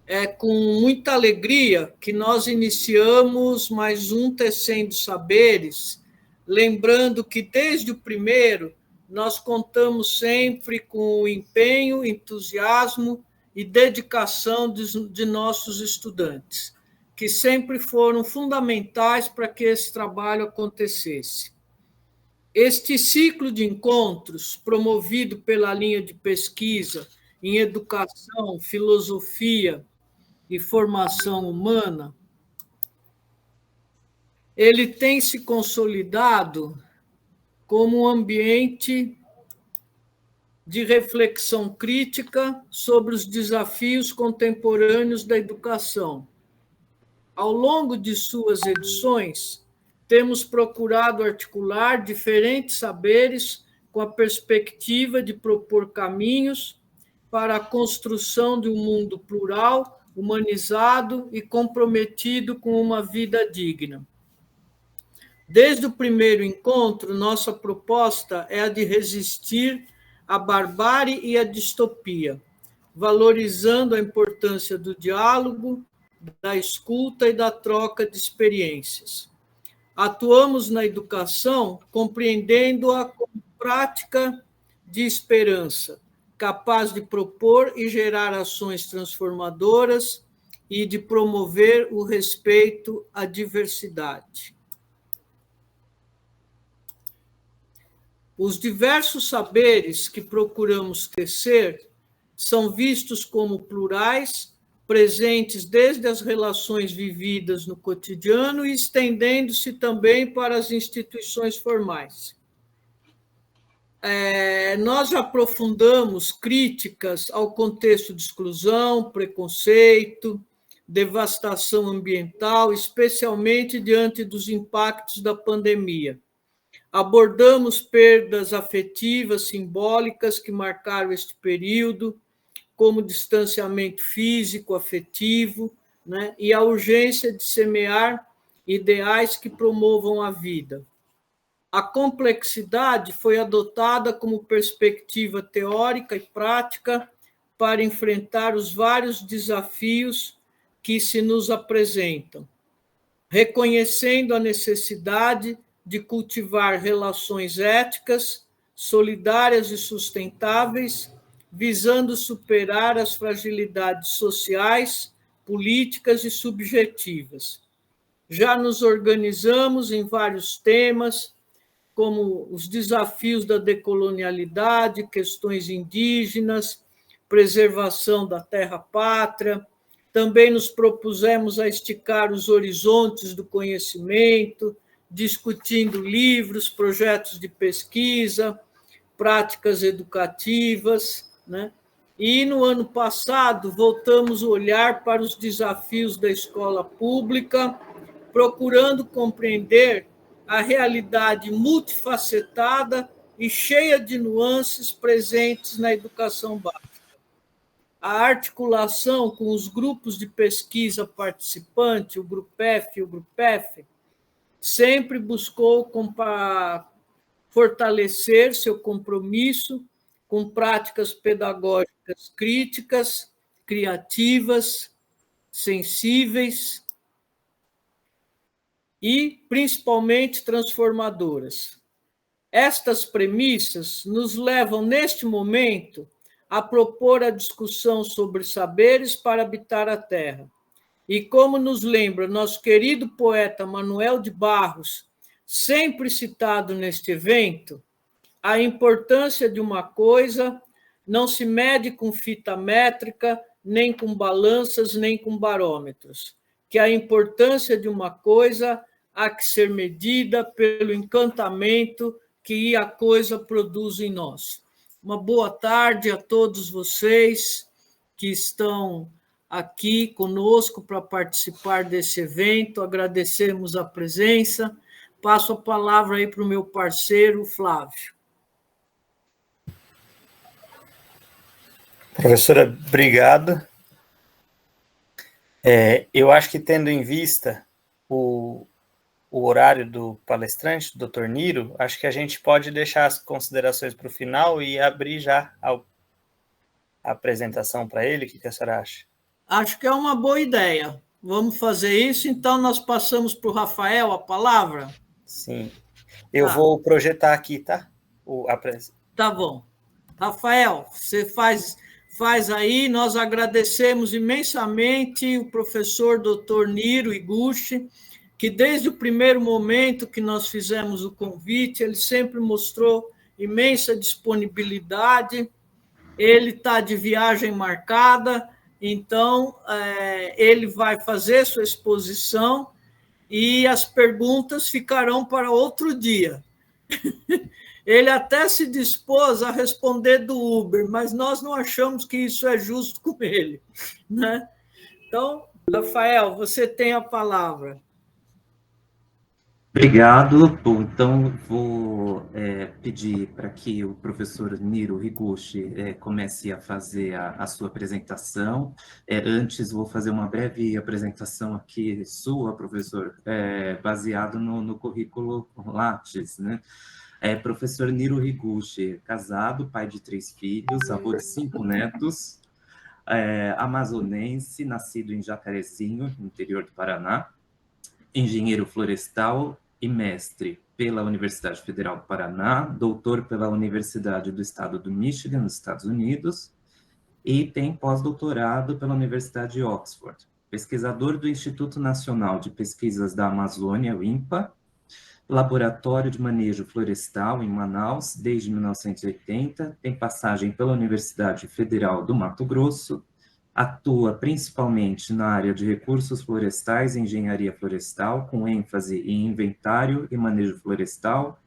É com muita alegria que nós iniciamos mais um Tecendo Saberes, lembrando que desde o primeiro nós contamos sempre com o empenho, entusiasmo e dedicação de nossos estudantes, que sempre foram fundamentais para que esse trabalho acontecesse. Este ciclo de encontros, promovido pela linha de pesquisa em educação, filosofia e formação humana, ele tem se consolidado como um ambiente de reflexão crítica sobre os desafios contemporâneos da educação. Ao longo de suas edições, temos procurado articular diferentes saberes com a perspectiva de propor caminhos para a construção de um mundo plural, humanizado e comprometido com uma vida digna. Desde o primeiro encontro, nossa proposta é a de resistir à barbárie e à distopia, valorizando a importância do diálogo, da escuta e da troca de experiências. Atuamos na educação compreendendo-a como prática de esperança, capaz de propor e gerar ações transformadoras e de promover o respeito à diversidade. Os diversos saberes que procuramos tecer são vistos como plurais, presentes desde as relações vividas no cotidiano e estendendo-se também para as instituições formais. Nós aprofundamos críticas ao contexto de exclusão, preconceito, devastação ambiental, especialmente diante dos impactos da pandemia. Abordamos perdas afetivas, simbólicas que marcaram este período, como distanciamento físico, afetivo, né? E a urgência de semear ideais que promovam a vida. A complexidade foi adotada como perspectiva teórica e prática para enfrentar os vários desafios que se nos apresentam, reconhecendo a necessidade de cultivar relações éticas, solidárias e sustentáveis, visando superar as fragilidades sociais, políticas e subjetivas. Já nos organizamos em vários temas, como os desafios da decolonialidade, questões indígenas, preservação da terra-pátria. Também nos propusemos a esticar os horizontes do conhecimento, discutindo livros, projetos de pesquisa, práticas educativas, né? E no ano passado voltamos a olhar para os desafios da escola pública, procurando compreender a realidade multifacetada e cheia de nuances presentes na educação básica. A articulação com os grupos de pesquisa participante, o GRUPEF e o GRUPEF, sempre buscou fortalecer seu compromisso com práticas pedagógicas críticas, criativas, sensíveis e, principalmente, transformadoras. Estas premissas nos levam, neste momento, a propor a discussão sobre saberes para habitar a Terra. E como nos lembra nosso querido poeta Manuel de Barros, sempre citado neste evento, a importância de uma coisa não se mede com fita métrica, nem com balanças, nem com barômetros, que a importância de uma coisa há que ser medida pelo encantamento que a coisa produz em nós. Uma boa tarde a todos vocês que estão aqui conosco para participar desse evento. Agradecemos a presença. Passo a palavra aí para o meu parceiro, Flávio. Professora, obrigado. Eu acho que, tendo em vista o horário do palestrante, do Dr. Niro, acho que a gente pode deixar as considerações para o final e abrir já a apresentação para ele. O que a senhora acha? Acho que é uma boa ideia. Vamos fazer isso, então nós passamos para o Rafael a palavra? Sim. Eu vou projetar aqui, tá? Tá bom. Rafael, você faz aí, nós agradecemos imensamente o professor Dr. Niro Iguchi, que desde o primeiro momento que nós fizemos o convite, ele sempre mostrou imensa disponibilidade, ele está de viagem marcada, então ele vai fazer sua exposição e as perguntas ficarão para outro dia. Ele até se dispôs a responder do Uber, mas nós não achamos que isso é justo com ele, né? Então, Rafael, você tem a palavra. Obrigado. Bom, então vou pedir para que o professor Niro Higuchi comece a fazer a sua apresentação. Antes, vou fazer uma breve apresentação aqui sua, professor, baseado no currículo Lattes, né? Professor Niro Higuchi, casado, pai de 3 filhos, avô de 5 netos, amazonense, nascido em Jacarezinho, no interior do Paraná, engenheiro florestal e mestre pela Universidade Federal do Paraná, doutor pela Universidade do Estado do Michigan, nos Estados Unidos, e tem pós-doutorado pela Universidade de Oxford. Pesquisador do Instituto Nacional de Pesquisas da Amazônia, o INPA, Laboratório de Manejo Florestal em Manaus, desde 1980, tem passagem pela Universidade Federal do Mato Grosso, atua principalmente na área de recursos florestais e engenharia florestal, com ênfase em inventário e manejo florestal,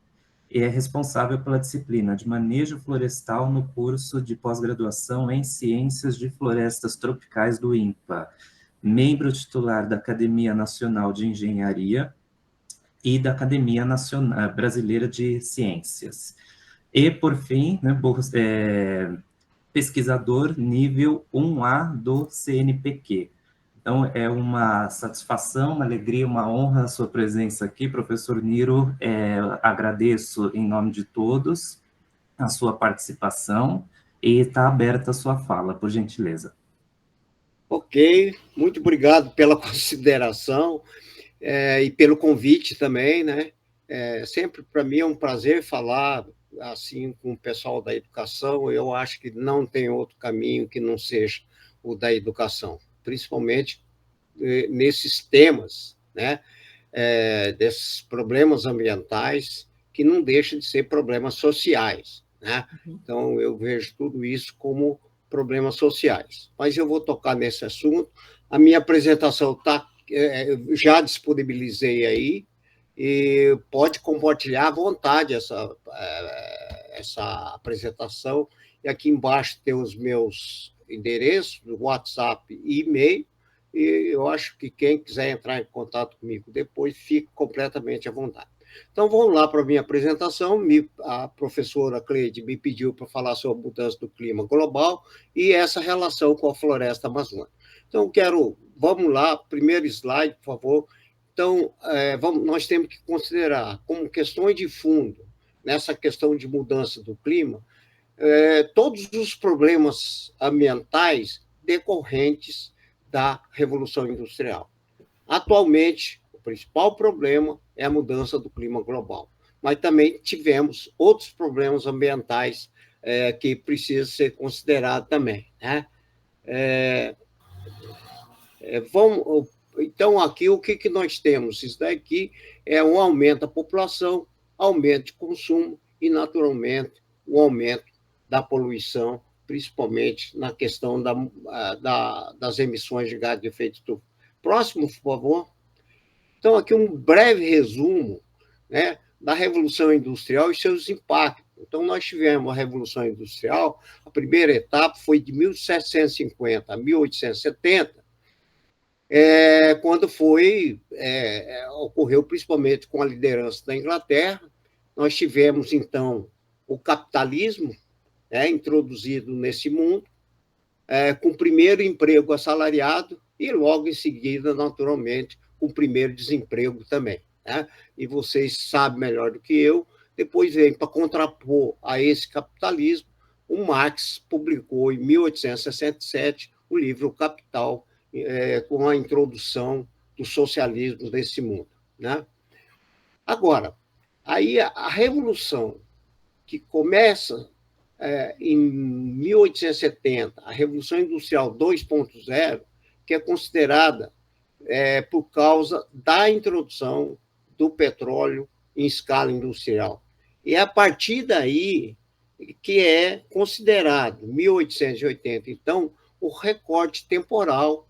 e é responsável pela disciplina de manejo florestal no curso de pós-graduação em Ciências de Florestas Tropicais do INPA, membro titular da Academia Nacional de Engenharia e da Academia Nacional Brasileira de Ciências. E, por fim, né, pesquisador nível 1A do CNPq. Então, é uma satisfação, uma alegria, uma honra a sua presença aqui, professor Niro. Agradeço em nome de todos a sua participação e está aberta a sua fala, por gentileza. Ok, muito obrigado pela consideração e pelo convite também, né? Sempre para mim é um prazer falar assim com o pessoal da educação. Eu acho que não tem outro caminho que não seja o da educação, principalmente nesses temas, né? Desses problemas ambientais que não deixam de ser problemas sociais, né? Então eu vejo tudo isso como problemas sociais. Mas eu vou tocar nesse assunto. A minha apresentação está já disponibilizei aí, e pode compartilhar à vontade essa apresentação. E aqui embaixo tem os meus endereços, WhatsApp e e-mail, e eu acho que quem quiser entrar em contato comigo depois, fique completamente à vontade. Então, vamos lá para a minha apresentação. A professora Cleide me pediu para falar sobre a mudança do clima global e essa relação com a floresta amazônica. Então, vamos lá, primeiro slide, por favor. Então, nós temos que considerar como questões de fundo, nessa questão de mudança do clima, todos os problemas ambientais decorrentes da Revolução Industrial. Atualmente, o principal problema é a mudança do clima global, mas também tivemos outros problemas ambientais que precisam ser considerados também, né? Então, aqui, o que nós temos? Isso daqui é um aumento da população, aumento de consumo e, naturalmente, o aumento da poluição, principalmente na questão das emissões de gás de efeito estufa. Próximo, por favor. Então, aqui um breve resumo, né, da Revolução Industrial e seus impactos. Então, nós tivemos a Revolução Industrial, a primeira etapa foi de 1750 a 1870, quando ocorreu principalmente com a liderança da Inglaterra. Nós tivemos, então, o capitalismo introduzido nesse mundo, com o primeiro emprego assalariado e, logo em seguida, naturalmente, com o primeiro desemprego também, né? E vocês sabem melhor do que eu, depois vem para contrapor a esse capitalismo, o Marx publicou, em 1867, o livro Capital, com a introdução do socialismo nesse mundo, né? Agora, aí a revolução que começa em 1870, a Revolução Industrial 2.0, que é considerada por causa da introdução do petróleo em escala industrial. E é a partir daí que é considerado, 1880, então, o recorte temporal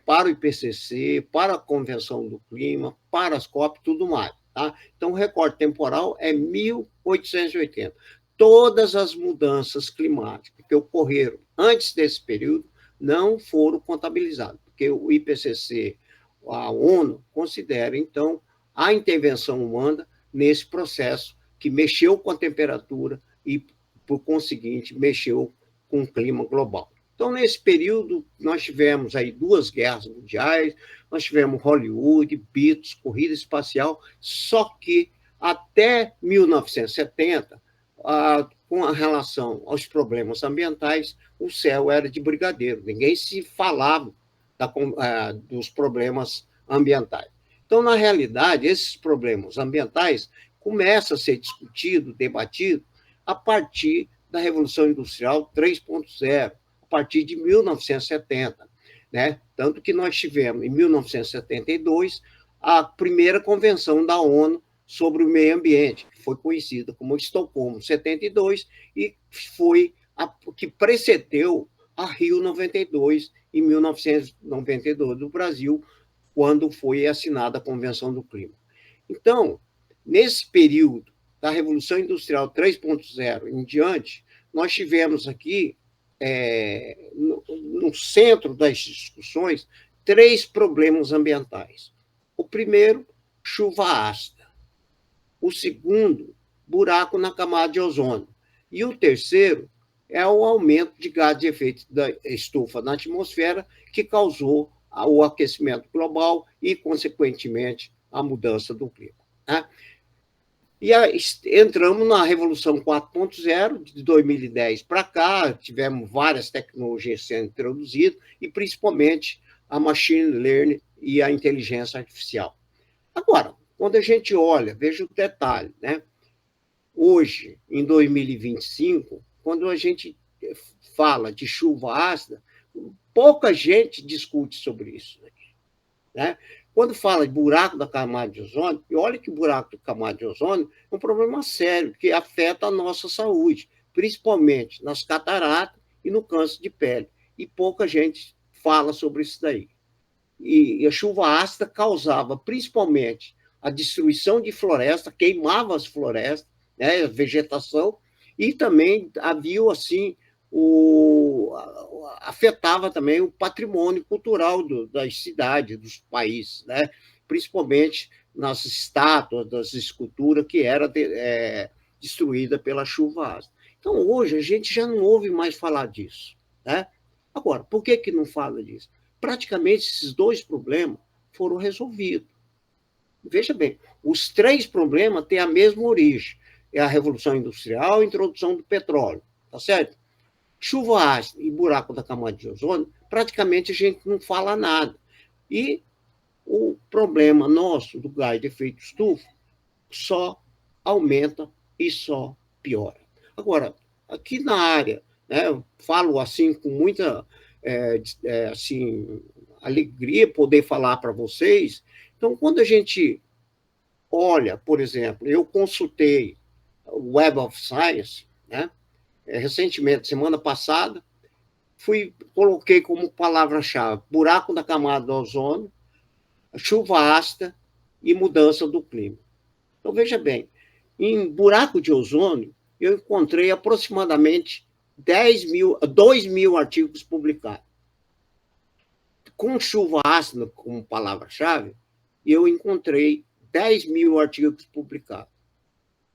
para o IPCC, para a Convenção do Clima, para as COP, tudo mais. Tá? Então, o recorte temporal é 1880. Todas as mudanças climáticas que ocorreram antes desse período não foram contabilizadas, porque o IPCC, a ONU, considera, então, a intervenção humana nesse processo que mexeu com a temperatura e, por conseguinte, mexeu com o clima global. Então, nesse período, nós tivemos aí 2 guerras mundiais, nós tivemos Hollywood, Beatles, corrida espacial, só que até 1970, com a relação aos problemas ambientais, o céu era de brigadeiro, ninguém se falava dos problemas ambientais. Então, na realidade, esses problemas ambientais começam a ser discutidos, debatidos, a partir da Revolução Industrial 3.0, a partir de 1970. Né? Tanto que nós tivemos, em 1972, a primeira convenção da ONU sobre o meio ambiente, que foi conhecida como Estocolmo 72, e foi a que precedeu a Rio 92, em 1992, do Brasil, quando foi assinada a Convenção do Clima. Então, nesse período da Revolução Industrial 3.0 em diante, nós tivemos aqui, no centro das discussões, 3 problemas ambientais. O primeiro, chuva ácida. O segundo, buraco na camada de ozônio. E o terceiro é o aumento de gás de efeito da estufa na atmosfera, que causou o aquecimento global e, consequentemente, a mudança do clima. Né? E entramos na Revolução 4.0, de 2010 para cá, tivemos várias tecnologias sendo introduzidas, e principalmente a machine learning e a inteligência artificial. Agora, quando a gente olha, veja o detalhe, né? Hoje, em 2025, quando a gente fala de chuva ácida, pouca gente discute sobre isso. Né? Quando fala de buraco da camada de ozônio, e olha que o buraco da camada de ozônio é um problema sério, que afeta a nossa saúde, principalmente nas cataratas e no câncer de pele. E pouca gente fala sobre isso daí. E a chuva ácida causava, principalmente, a destruição de floresta, queimava as florestas, né, a vegetação, e também havia, assim, afetava também o patrimônio cultural das cidades, dos países, né? Principalmente nas estátuas, das esculturas que era destruída pela chuva ácida. Então, hoje, a gente já não ouve mais falar disso. Né? Agora, por que não fala disso? Praticamente, esses 2 problemas foram resolvidos. Veja bem, os 3 problemas têm a mesma origem. É a Revolução Industrial e a introdução do petróleo. Tá certo? Chuva ácida e buraco da camada de ozônio, praticamente a gente não fala nada. E o problema nosso do gás de efeito estufa só aumenta e só piora. Agora, aqui na área, né, eu falo assim com muita assim, alegria poder falar para vocês. Então, quando a gente olha, por exemplo, eu consultei o Web of Science, né? Recentemente, semana passada, coloquei como palavra-chave buraco da camada do ozônio, chuva ácida e mudança do clima. Então, veja bem, em buraco de ozônio, eu encontrei aproximadamente 2.000 artigos publicados. Com chuva ácida como palavra-chave, eu encontrei 10.000 artigos publicados.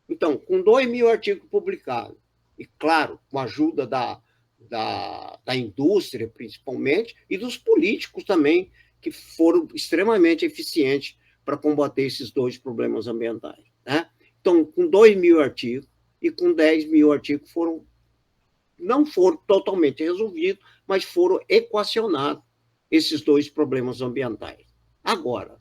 Então, com 2.000 artigos publicados, e, claro, com a ajuda da indústria, principalmente, e dos políticos também, que foram extremamente eficientes para combater esses 2 problemas ambientais. Né? Então, com 2.000 artigos e com 10.000 artigos não foram totalmente resolvidos, mas foram equacionados esses dois problemas ambientais. Agora,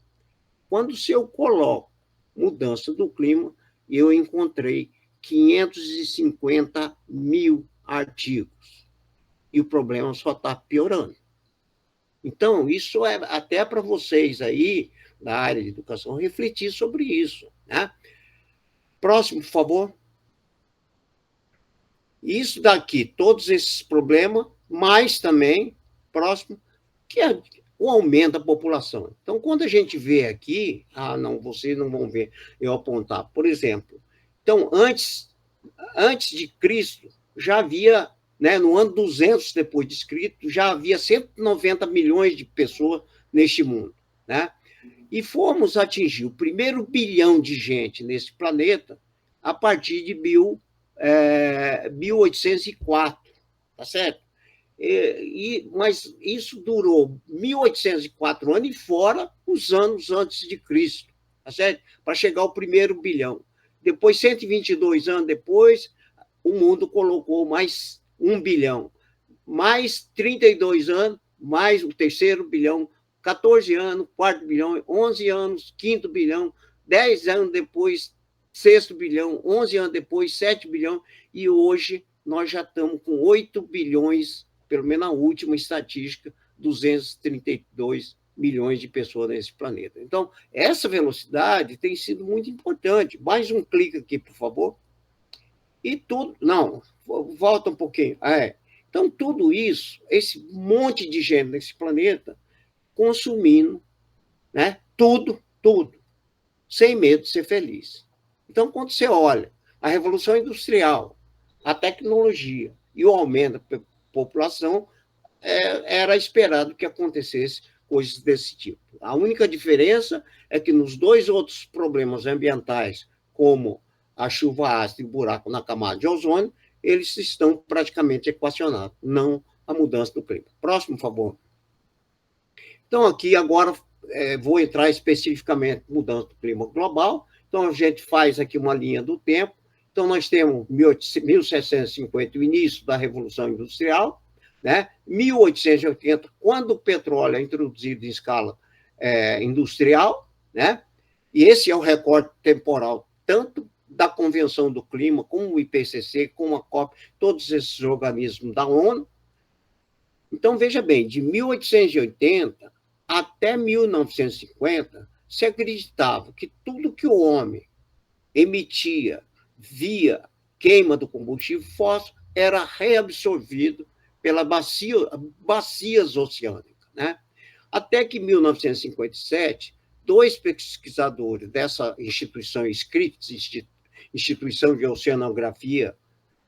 quando se eu coloco mudança do clima, eu encontrei 550 mil artigos. E o problema só está piorando. Então, isso é até para vocês aí, da área de educação, refletir sobre isso. Né? Próximo, por favor. Isso daqui, todos esses problemas, mas também, próximo, que é o aumento da população. Então, quando a gente vê aqui, não, vocês não vão ver eu apontar, por exemplo, então, antes de Cristo, já havia, né, no ano 200 depois de Cristo, já havia 190 milhões de pessoas neste mundo, né? E fomos atingir o primeiro bilhão de gente nesse planeta a partir de 1804, tá certo? Mas isso durou 1804 anos e fora os anos antes de Cristo, tá certo? Para chegar ao primeiro bilhão. Depois, 122 anos depois, o mundo colocou mais 1 bilhão. Mais 32 anos, mais o terceiro bilhão, 14 anos, quarto bilhão, 11 anos, quinto bilhão, 10 anos depois, sexto bilhão, 11 anos depois, 7 bilhão, e hoje nós já estamos com 8 bilhões, pelo menos na última estatística, 232 milhões de pessoas nesse planeta. Então, essa velocidade tem sido muito importante. Mais um clique aqui, por favor. E tudo... Não, volta um pouquinho. Então, tudo isso, esse monte de gente nesse planeta, consumindo, né, tudo, sem medo de ser feliz. Então, quando você olha a Revolução Industrial, a tecnologia e o aumento da população, era esperado que acontecesse coisas desse tipo. A única diferença é que nos dois outros problemas ambientais, como a chuva ácida e o buraco na camada de ozônio, eles estão praticamente equacionados, não a mudança do clima. Próximo, por favor. Então, aqui agora vou entrar especificamente em mudança do clima global. Então, a gente faz aqui uma linha do tempo. Então, nós temos 1750, o início da Revolução Industrial, né? 1880, quando o petróleo é introduzido em escala industrial, né? E esse é o recorde temporal, tanto da Convenção do Clima, como o IPCC, como a COP, todos esses organismos da ONU. Então, veja bem, de 1880 até 1950, se acreditava que tudo que o homem emitia via queima do combustível fóssil era reabsorvido pelas bacias oceânicas, né? Até que, em 1957, dois pesquisadores dessa instituição SCRIPS, Instituição de Oceanografia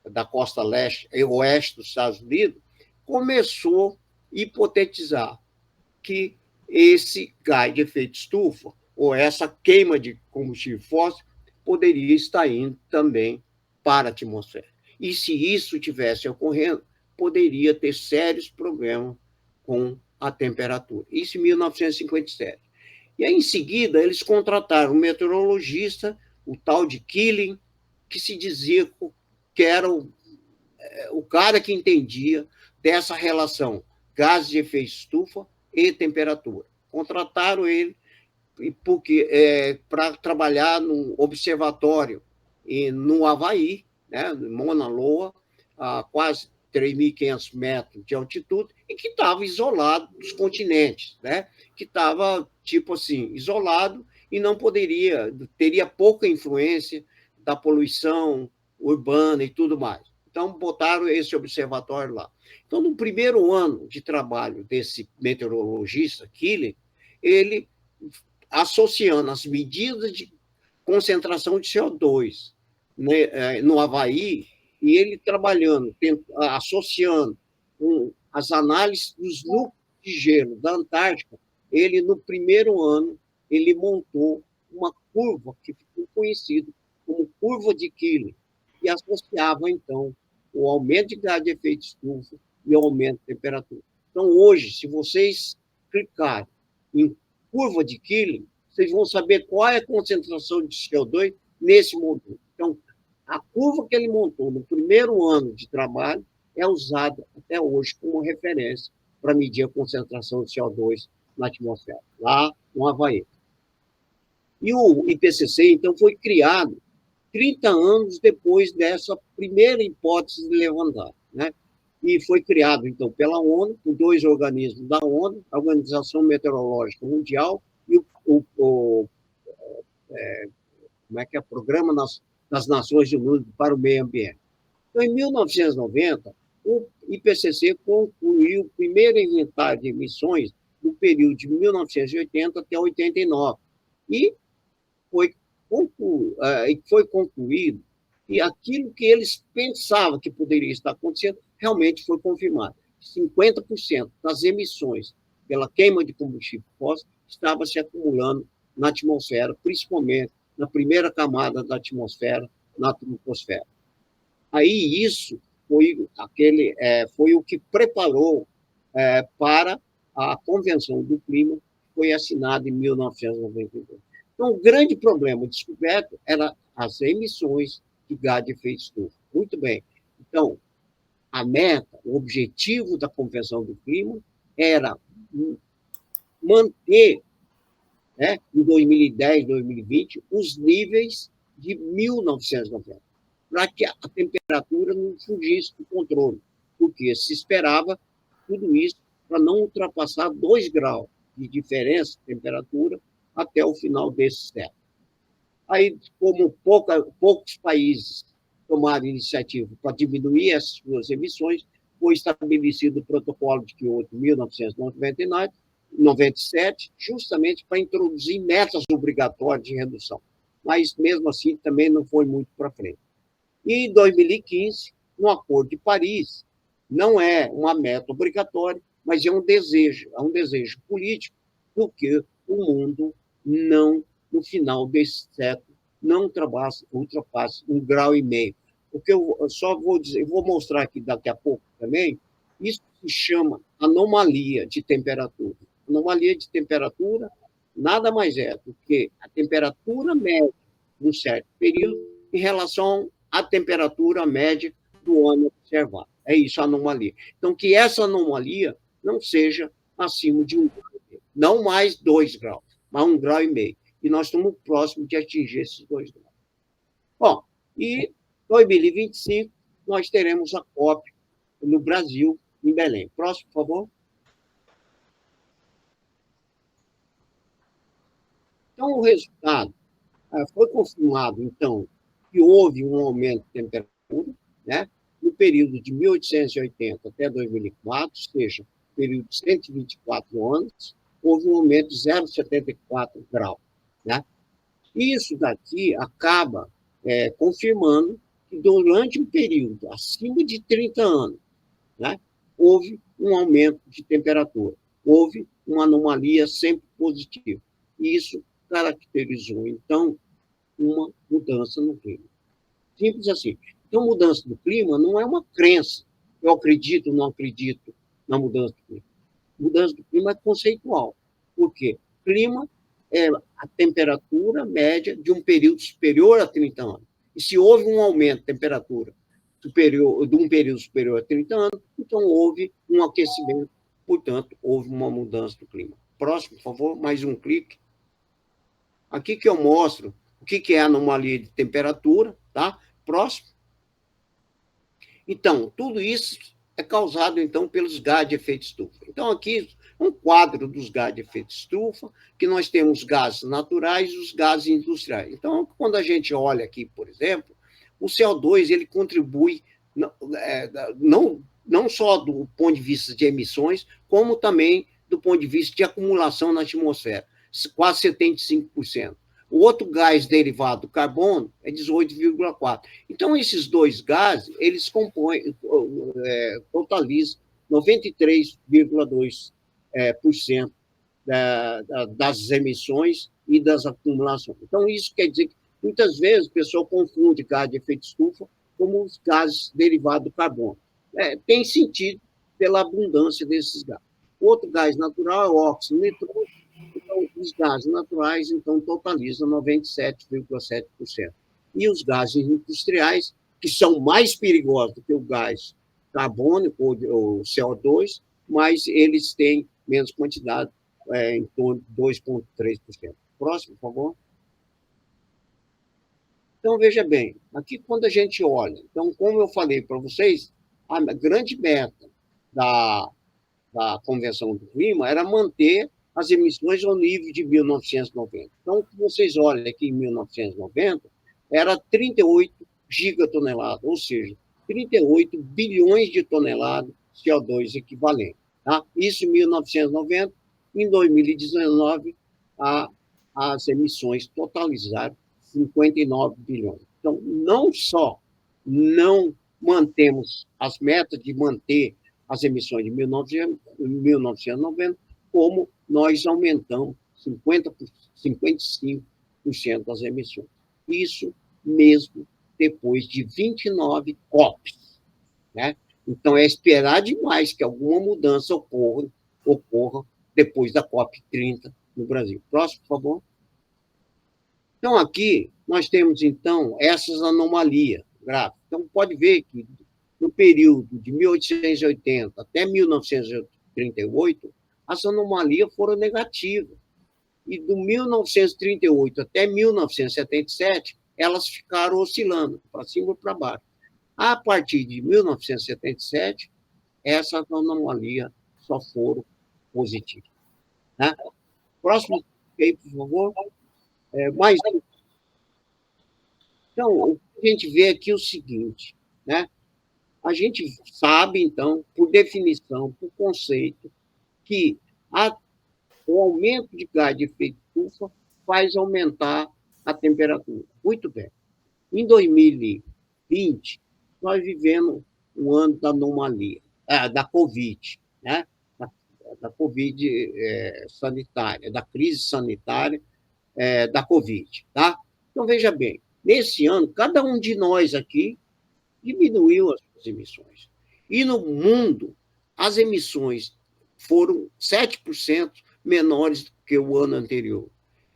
da costa leste e oeste dos Estados Unidos, começou a hipotetizar que esse gás de efeito estufa, ou essa queima de combustível fóssil, poderia estar indo também para a atmosfera. E se isso tivesse ocorrendo, poderia ter sérios problemas com a temperatura. Isso em 1957. E aí, em seguida, eles contrataram um meteorologista, o tal de Keeling, que se dizia que era o cara que entendia dessa relação gases de efeito estufa e temperatura. Contrataram ele para trabalhar no observatório no Havaí, né, em Mauna Loa, a quase 3.500 metros de altitude, e que estava isolado dos continentes, né, que estava, tipo assim, isolado e não teria pouca influência da poluição urbana e tudo mais. Então, botaram esse observatório lá. Então, no primeiro ano de trabalho desse meteorologista, Keeling, ele, associando as medidas de concentração de CO2 no Havaí, e ele trabalhando, associando as análises dos núcleos de gelo da Antártica, ele, no primeiro ano, ele montou uma curva que ficou conhecida como curva de Keeling, e associava, então, o aumento de gás de efeito estufa e o aumento de temperatura. Então, hoje, se vocês clicarem em curva de Keeling, vocês vão saber qual é a concentração de CO2 nesse modelo. Então, a curva que ele montou no primeiro ano de trabalho é usada até hoje como referência para medir a concentração de CO2 na atmosfera, lá no Havaí. E o IPCC, então, foi criado 30 anos depois dessa primeira hipótese de levantar, né? E foi criado, então, pela ONU, por 2 organismos da ONU, a Organização Meteorológica Mundial e como é que é? Programa das Nações Unidas para o Meio Ambiente. Então, em 1990, o IPCC concluiu o primeiro inventário de emissões do período de 1980 até 89. E foi concluído que aquilo que eles pensavam que poderia estar acontecendo realmente foi confirmado. 50% das emissões pela queima de combustível fóssil estava se acumulando na atmosfera, principalmente na primeira camada da atmosfera, na troposfera. Aí isso foi o que preparou para a Convenção do Clima, que foi assinada em 1992. Então, o grande problema descoberto era as emissões de gás de efeito estufa. Muito bem. Então, a meta, o objetivo da Convenção do Clima era manter, né, em 2010, 2020, os níveis de 1990, para que a temperatura não fugisse do controle, porque se esperava tudo isso para não ultrapassar 2 graus de diferença de temperatura até o final desse século. Aí, como poucos países tomaram iniciativa para diminuir as suas emissões, foi estabelecido o Protocolo de Kyoto em 1997, justamente para introduzir metas obrigatórias de redução. Mas, mesmo assim, também não foi muito para frente. E em 2015, no Acordo de Paris, não é uma meta obrigatória, mas é um desejo político, porque o mundo não, no final desse século, não ultrapasse 1,5 grau. Porque eu só vou dizer, eu vou mostrar aqui daqui a pouco também, isso se chama anomalia de temperatura. Anomalia de temperatura nada mais é do que a temperatura média de um certo período em relação à temperatura média do ano observado. É isso a anomalia. Então, que essa anomalia não seja acima de 1 grau, não mais 2 graus, mas 1,5 grau. E nós estamos próximos de atingir esses 2 graus. Bom, e em 2025 nós teremos a COP no Brasil, em Belém. Próximo, por favor. Então, o resultado foi confirmado, então, que houve um aumento de temperatura, né, no período de 1880 até 2004, ou seja, período de 124 anos, houve um aumento de 0,74 graus. Né? Isso daqui acaba confirmando que durante um período acima de 30 anos, né, houve um aumento de temperatura, houve uma anomalia sempre positiva. E isso caracterizou, então, uma mudança no clima. Simples assim. Então, mudança do clima não é uma crença. Eu acredito ou não acredito na mudança do clima. Mudança do clima é conceitual. Por quê? Clima é a temperatura média de um período superior a 30 anos. E se houve um aumento de temperatura de um período superior a 30 anos, então houve um aquecimento, portanto, houve uma mudança do clima. Próximo, por favor, mais um clique. Aqui que eu mostro o que é anomalia de temperatura, tá? Próximo. Então, tudo isso é causado, então, pelos gases de efeito estufa. Então, aqui um quadro dos gases de efeito estufa, que nós temos gases naturais e os gases industriais. Então, quando a gente olha aqui, por exemplo, o CO2 ele contribui não só do ponto de vista de emissões, como também do ponto de vista de acumulação na atmosfera, quase 75%. O outro gás derivado do carbono é 18,4%. Então, esses dois gases, eles totalizam 93,2% das emissões e das acumulações. Então, isso quer dizer que, muitas vezes, o pessoal confunde gás de efeito estufa como os gases derivados do carbono. Tem sentido pela abundância desses gases. Outro gás natural é o óxido nitroso. Então, os gases naturais, então, totalizam 97,7%. E os gases industriais, que são mais perigosos do que o gás carbônico ou CO2, mas eles têm menos quantidade, em torno de 2,3%. Próximo, por favor. Então, veja bem, aqui quando a gente olha, então, como eu falei para vocês, a grande meta da Convenção do Clima era manter as emissões ao nível de 1990. Então, vocês olham aqui em 1990, era 38 gigatoneladas, ou seja, 38 bilhões de toneladas de CO2 equivalente. Tá? Isso em 1990. Em 2019, as emissões totalizaram 59 bilhões. Então, não só não mantemos as metas de manter as emissões de 1990, como nós aumentamos 55% das emissões. Isso mesmo depois de 29 COPs. Né? Então, é esperar demais que alguma mudança ocorra depois da COP30 no Brasil. Próximo, por favor. Então, aqui, nós temos, então, essas anomalias gráficas. Então, pode ver que, no período de 1880 até 1938, as anomalias foram negativas. E, do 1938 até 1977, elas ficaram oscilando para cima e para baixo. A partir de 1977, essas anomalias só foram positivas. Né? Próximo, por favor. Mais um. Então, o que a gente vê aqui é o seguinte, né? A gente sabe, então, por definição, por conceito, que o aumento de gás de efeito estufa faz aumentar a temperatura. Muito bem. Em 2020, nós vivemos um ano da anomalia, da Covid, né? Da Covid sanitária, da crise sanitária da Covid. Tá? Então, veja bem, nesse ano, cada um de nós aqui diminuiu as suas emissões. E no mundo, as emissões foram 7% menores do que o ano anterior.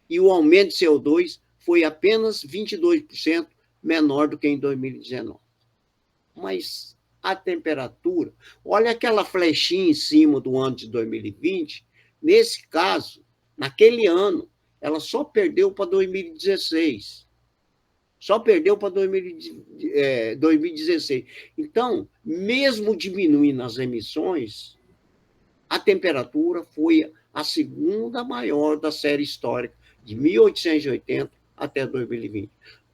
E o aumento de CO2 foi apenas 22% menor do que em 2019. Mas a temperatura, olha aquela flechinha em cima do ano de 2020, nesse caso, naquele ano, ela só perdeu para 2016. Só perdeu para 2016. Então, mesmo diminuindo as emissões, a temperatura foi a segunda maior da série histórica, de 1880 até 2020.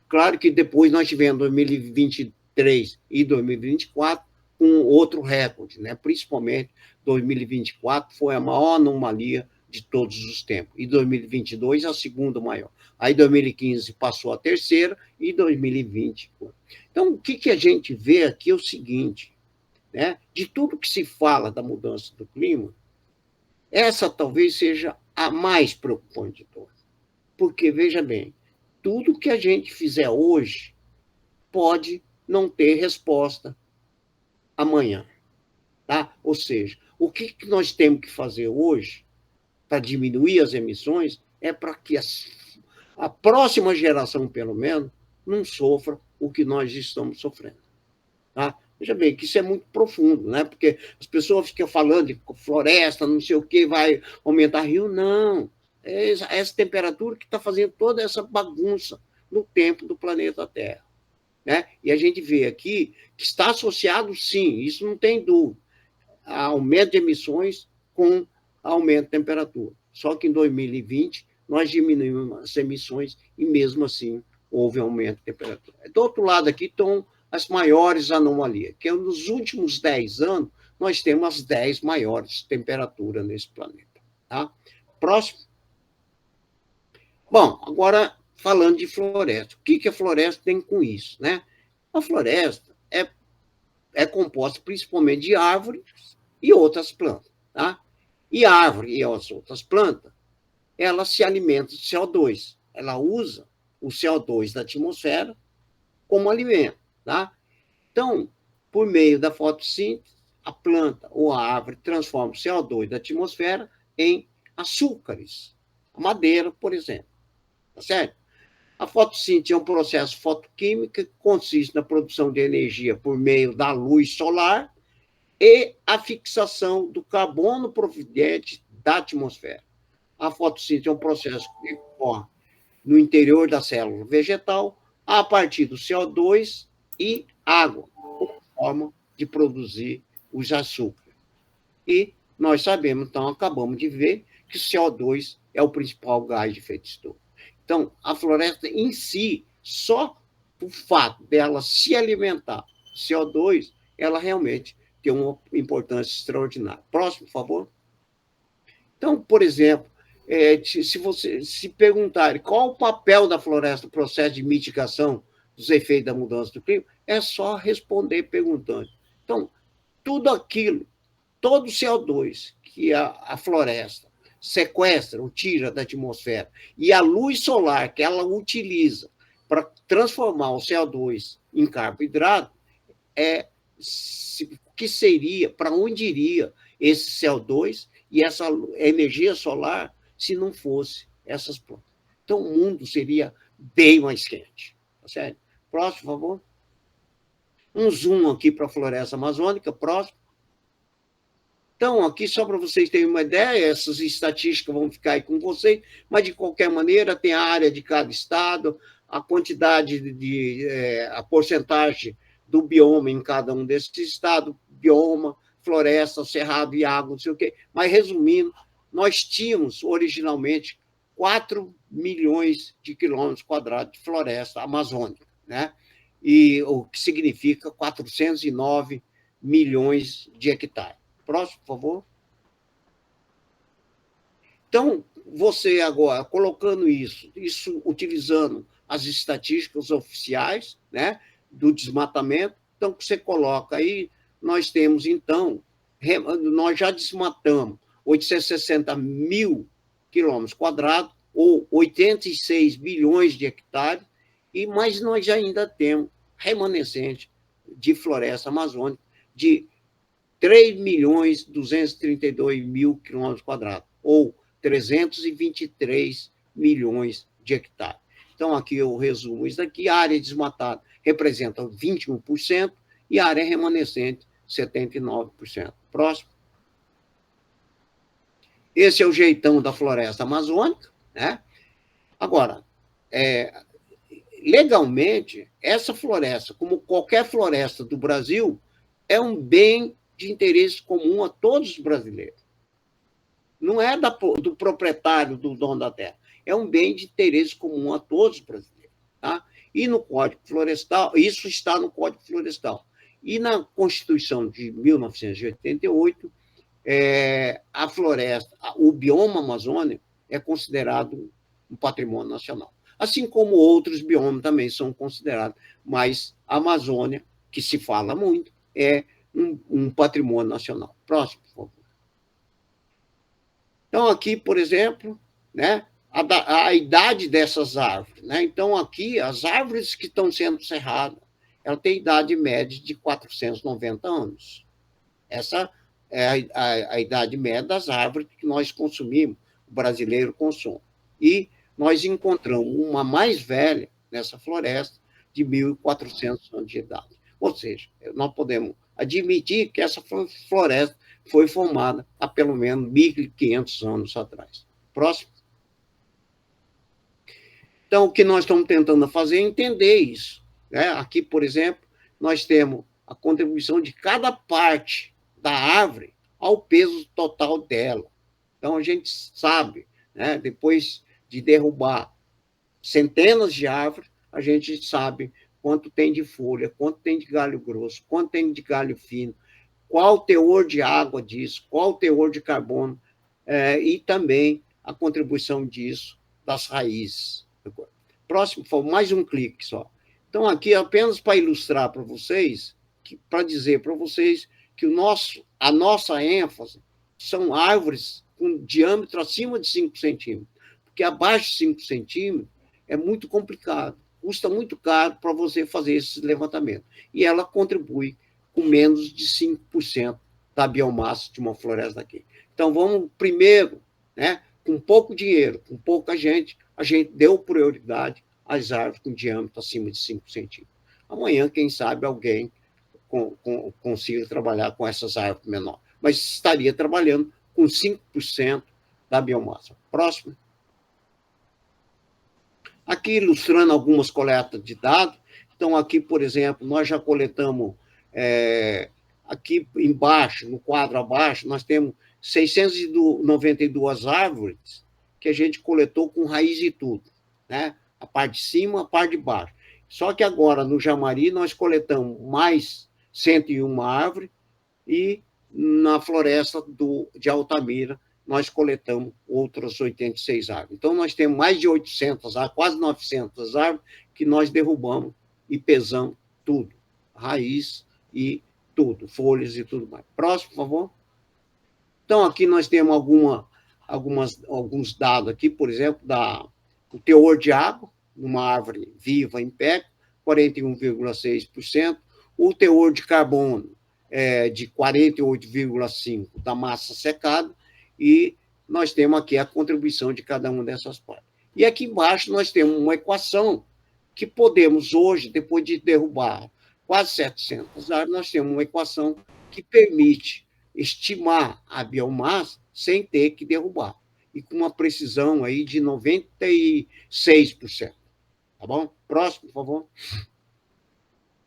Claro que depois nós tivemos 2023 e 2024 com outro recorde, né? Principalmente 2024 foi a maior anomalia de todos os tempos, e 2022 a segunda maior. Aí 2015 passou a terceira e 2020. Então, o que a gente vê aqui é o seguinte, né? De tudo que se fala da mudança do clima, essa talvez seja a mais preocupante de todas. Porque, veja bem, tudo que a gente fizer hoje pode não ter resposta amanhã. Tá? Ou seja, o que nós temos que fazer hoje para diminuir as emissões é para que a próxima geração, pelo menos, não sofra o que nós estamos sofrendo. Tá? Veja bem, que isso é muito profundo, né? Porque as pessoas ficam falando de floresta, não sei o que, vai aumentar rio. Não. É essa temperatura que está fazendo toda essa bagunça no tempo do planeta Terra. Né? E a gente vê aqui que está associado, sim, isso não tem dúvida, a aumento de emissões com aumento de temperatura. Só que em 2020 nós diminuímos as emissões e mesmo assim houve aumento de temperatura. Do outro lado aqui estão as maiores anomalias, que nos últimos 10 anos nós temos as 10 maiores temperaturas nesse planeta. Tá? Próximo. Bom, agora falando de floresta. O que a floresta tem com isso? Né? A floresta é composta principalmente de árvores e outras plantas. Tá? E a árvore e as outras plantas, elas se alimentam de CO2. Ela usa o CO2 da atmosfera como alimento. Tá? Então, por meio da fotossíntese, a planta ou a árvore transforma o CO2 da atmosfera em açúcares. A madeira, por exemplo. Tá certo? A fotossíntese é um processo fotoquímico que consiste na produção de energia por meio da luz solar e a fixação do carbono proveniente da atmosfera. A fotossíntese é um processo que ocorre no interior da célula vegetal a partir do CO2 e água, como forma de produzir os açúcares. E nós sabemos, então, acabamos de ver que o CO2 é o principal gás de efeito estufa. Então, a floresta em si, só o fato dela se alimentar de CO2, ela realmente tem uma importância extraordinária. Próximo, por favor. Então, por exemplo, se você se perguntar qual o papel da floresta no processo de mitigação dos efeitos da mudança do clima, é só responder perguntando. Então, tudo aquilo, todo o CO2 que a floresta sequestra ou tira da atmosfera e a luz solar que ela utiliza para transformar o CO2 em carboidrato, que seria, para onde iria esse CO2 e essa energia solar se não fosse essas plantas. Então, o mundo seria bem mais quente. Tá certo? Próximo, por favor. Um zoom aqui para a floresta amazônica. Próximo. Então, aqui, só para vocês terem uma ideia, essas estatísticas vão ficar aí com vocês, mas, de qualquer maneira, tem a área de cada estado, a quantidade a porcentagem do bioma em cada um desses estados, bioma, floresta, cerrado e água, não sei o quê. Mas, resumindo, nós tínhamos, originalmente, 4 milhões de quilômetros quadrados de floresta amazônica, né? E o que significa 409 milhões de hectares. Próximo, por favor. Então, você agora, colocando isso utilizando as estatísticas oficiais, né, do desmatamento, então, você coloca aí, nós temos, então, nós já desmatamos 860 mil quilômetros quadrados, ou 86 bilhões de hectares, mas nós ainda temos remanescente de floresta amazônica de 3.232.000 quilômetros quadrados, ou 323 milhões de hectares. Então, aqui eu resumo isso daqui. A área desmatada representa 21% e a área remanescente, 79%. Próximo. Esse é o jeitão da floresta amazônica, né? Agora, legalmente, essa floresta, como qualquer floresta do Brasil, é um bem de interesse comum a todos os brasileiros. Não é do proprietário, do dono da terra. É um bem de interesse comum a todos os brasileiros. Tá? E no Código Florestal, isso está no Código Florestal. E na Constituição de 1988, a floresta, o bioma amazônico é considerado um patrimônio nacional. Assim como outros biomas também são considerados, mas a Amazônia, que se fala muito, é um patrimônio nacional. Próximo, por favor. Então, aqui, por exemplo, né, a idade dessas árvores. Né? Então, aqui, as árvores que estão sendo serradas, ela tem idade média de 490 anos. Essa é a idade média das árvores que nós consumimos, o brasileiro consome. E nós encontramos uma mais velha nessa floresta, de 1.400 anos de idade. Ou seja, nós podemos admitir que essa floresta foi formada há pelo menos 1.500 anos atrás. Próximo. Então, o que nós estamos tentando fazer é entender isso. Né? Aqui, por exemplo, nós temos a contribuição de cada parte da árvore ao peso total dela. Então, a gente sabe, né, depois de derrubar centenas de árvores, a gente sabe quanto tem de folha, quanto tem de galho grosso, quanto tem de galho fino, qual o teor de água disso, qual o teor de carbono, e também a contribuição disso das raízes. Próximo, por favor, mais um clique só. Então, aqui, apenas para ilustrar para vocês, para dizer para vocês que a nossa ênfase são árvores com diâmetro acima de 5 centímetros, porque abaixo de 5 centímetros é muito complicado, custa muito caro para você fazer esse levantamento. E ela contribui com menos de 5% da biomassa de uma floresta daqui. Então, vamos primeiro, né, com pouco dinheiro, com pouca gente, a gente deu prioridade às árvores com diâmetro acima de 5 centímetros. Amanhã, quem sabe, alguém consiga trabalhar com essas árvores menores. Mas estaria trabalhando com 5% da biomassa. Próximo. Aqui ilustrando algumas coletas de dados. Então, aqui, por exemplo, nós já coletamos, aqui embaixo, no quadro abaixo, nós temos 692 árvores que a gente coletou com raiz e tudo, né? A parte de cima, a parte de baixo. Só que agora, no Jamari, nós coletamos mais 101 árvores e na floresta de Altamira, nós coletamos outras 86 árvores. Então, nós temos mais de 800 árvores, quase 900 árvores, que nós derrubamos e pesamos tudo, raiz e tudo, folhas e tudo mais. Próximo, por favor. Então, aqui nós temos alguns dados aqui, por exemplo, o teor de água, numa árvore viva em pé, 41,6%, o teor de carbono de 48,5% da massa secada, e nós temos aqui a contribuição de cada uma dessas partes. E aqui embaixo nós temos uma equação que podemos hoje, depois de derrubar quase 700 árvores, nós temos uma equação que permite estimar a biomassa sem ter que derrubar, e com uma precisão aí de 96%. Tá bom? Próximo, por favor.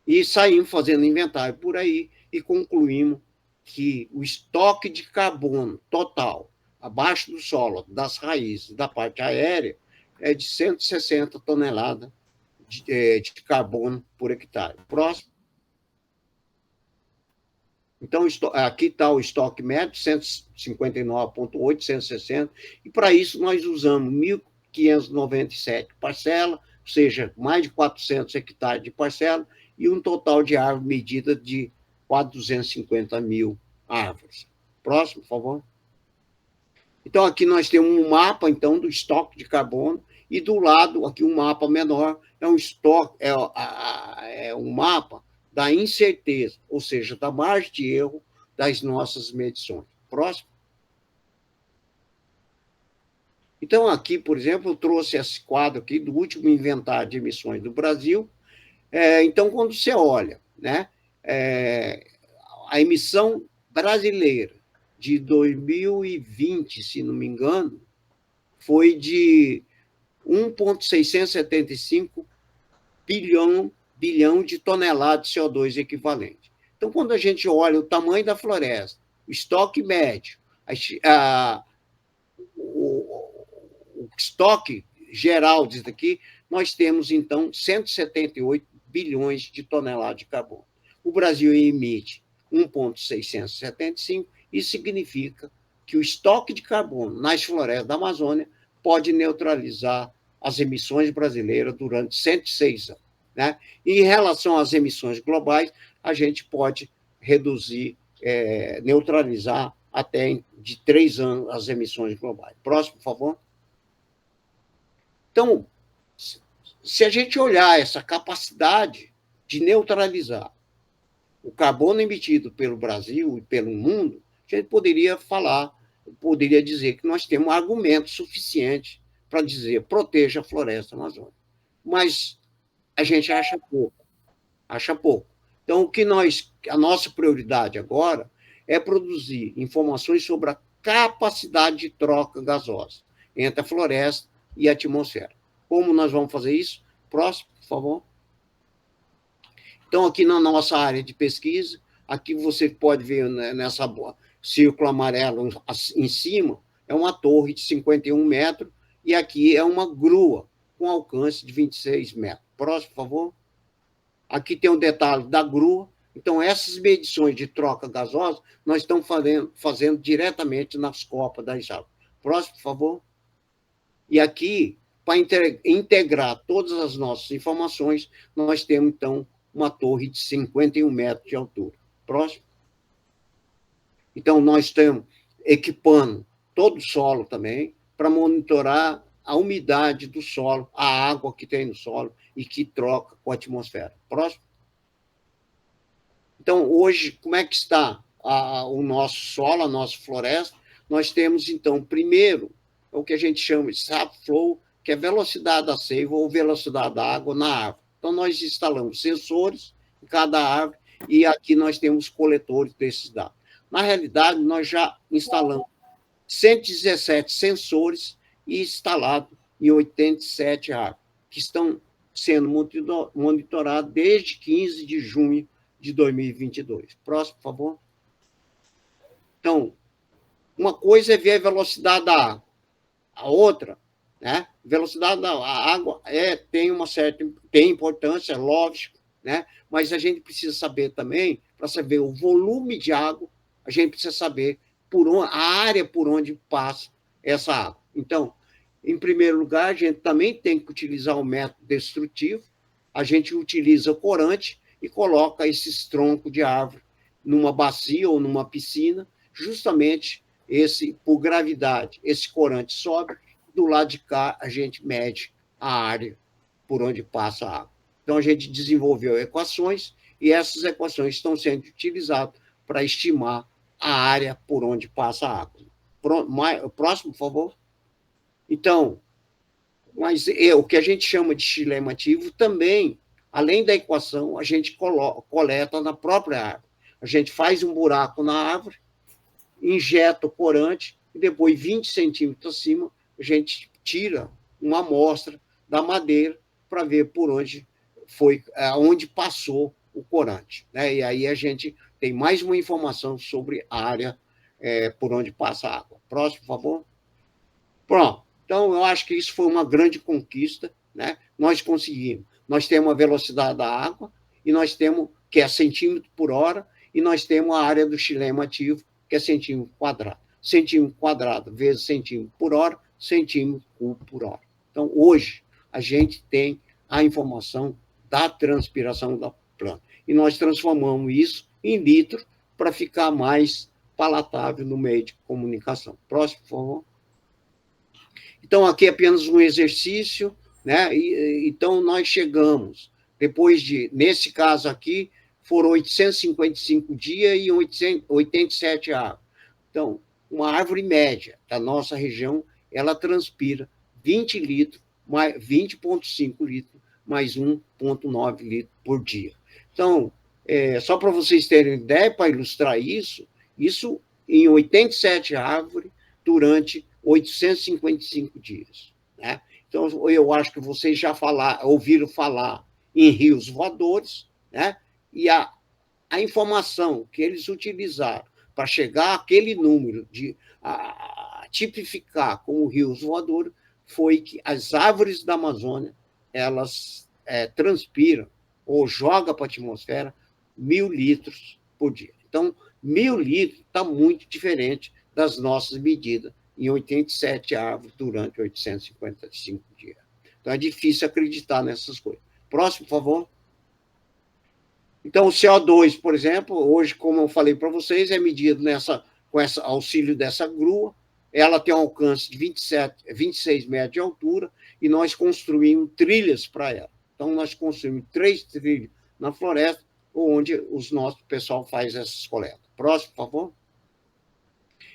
E saímos fazendo inventário por aí e concluímos que o estoque de carbono total, abaixo do solo, das raízes, da parte aérea, é de 160 toneladas de carbono por hectare. Próximo. Então, aqui está o estoque médio, 159,8, 160, e para isso nós usamos 1.597 parcelas, ou seja, mais de 400 hectares de parcela, e um total de árvore medida de quase 250 mil árvores. Próximo, por favor. Então, aqui nós temos um mapa, então, do estoque de carbono, e do lado, aqui um mapa menor, é um estoque, é um mapa da incerteza, ou seja, da margem de erro das nossas medições. Próximo. Então, aqui, por exemplo, eu trouxe esse quadro aqui do último inventário de emissões do Brasil. Então, quando você olha, né, a emissão brasileira de 2020, se não me engano, foi de 1,675 bilhão de toneladas de CO2 equivalente. Então, quando a gente olha o tamanho da floresta, o estoque médio, o estoque geral disso daqui, nós temos, então, 178 bilhões de toneladas de carbono. O Brasil emite 1,675, isso significa que o estoque de carbono nas florestas da Amazônia pode neutralizar as emissões brasileiras durante 106 anos. Né? E em relação às emissões globais, a gente pode reduzir, neutralizar até de 3 anos as emissões globais. Próximo, por favor. Então, se a gente olhar essa capacidade de neutralizar o carbono emitido pelo Brasil e pelo mundo, a gente poderia dizer que nós temos argumento suficiente para dizer proteja a floresta amazônica. Mas a gente acha pouco. Então, a nossa prioridade agora é produzir informações sobre a capacidade de troca gasosa entre a floresta e a atmosfera. Como nós vamos fazer isso? Próximo, por favor. Então, aqui na nossa área de pesquisa, aqui você pode ver, né, nessa círculo amarelo em cima, é uma torre de 51 metros, e aqui é uma grua com alcance de 26 metros. Próximo, por favor. Aqui tem um detalhe da grua. Então, essas medições de troca gasosa, nós estamos fazendo diretamente nas copas das árvores. Próximo, por favor. E aqui, para integrar todas as nossas informações, nós temos, então, uma torre de 51 metros de altura. Próximo. Então, nós estamos equipando todo o solo também para monitorar a umidade do solo, a água que tem no solo e que troca com a atmosfera. Próximo. Então, hoje, como é que está o nosso solo, a nossa floresta? Nós temos, então, primeiro, o que a gente chama de sap flow, que é velocidade da seiva ou velocidade da água na árvore. Então, nós instalamos sensores em cada árvore e aqui nós temos coletores desses dados. Na realidade, nós já instalamos 117 sensores e instalados em 87 áreas, que estão sendo monitorados desde 15 de junho de 2022. Próximo, por favor. Então, uma coisa é ver a velocidade da água, a outra, né? Velocidade da água tem importância, é lógico, né? Mas a gente precisa saber também, para saber o volume de água, a gente precisa saber a área por onde passa essa água. Então, em primeiro lugar, a gente também tem que utilizar o método destrutivo, a gente utiliza corante e coloca esses troncos de árvore numa bacia ou numa piscina, justamente por gravidade, esse corante sobe, do lado de cá a gente mede a área por onde passa a água. Então, a gente desenvolveu equações e essas equações estão sendo utilizadas para estimar a área por onde passa a água. Próximo, por favor. Então, mas o que a gente chama de xilema ativo também, além da equação, a gente coleta na própria árvore. A gente faz um buraco na árvore, injeta o corante e depois, 20 centímetros acima, a gente tira uma amostra da madeira para ver por onde passou o corante, né? E aí a gente tem mais uma informação sobre a área por onde passa a água. Próximo, por favor. Pronto. Então, eu acho que isso foi uma grande conquista, né? Nós conseguimos. Nós temos a velocidade da água, e nós temos, que é centímetro por hora, e nós temos a área do xilema ativo, que é centímetro quadrado. Centímetro quadrado vezes centímetro por hora, centímetro cubo por hora. Então, hoje, a gente tem a informação da transpiração da planta. E nós transformamos isso em litro para ficar mais palatável no meio de comunicação. Próximo, por favor. Então, aqui é apenas um exercício, né? Então, nós chegamos, nesse caso aqui, foram 855 dias e 87 árvores. Então, uma árvore média da nossa região, ela transpira 20 litros, 20,5 litros, mais 1,9 litros por dia. Então, só para vocês terem ideia, para ilustrar isso em 87 árvores durante 855 dias. Né? Então, eu acho que vocês já ouviram falar em rios voadores, né? E a informação que eles utilizaram para chegar àquele número de tipificar como rios voadores foi que as árvores da Amazônia, elas transpiram ou jogam para a atmosfera 1.000 litros por dia. Então, 1.000 litros está muito diferente das nossas medidas em 87 árvores durante 855 dias. Então, é difícil acreditar nessas coisas. Próximo, por favor. Então, o CO2, por exemplo, hoje, como eu falei para vocês, é medido com esse auxílio dessa grua. Ela tem um alcance de 26 metros de altura e nós construímos trilhas para ela. Então, nós construímos 3 trilhas na floresta, onde o nosso pessoal faz essas coletas. Próximo, por favor.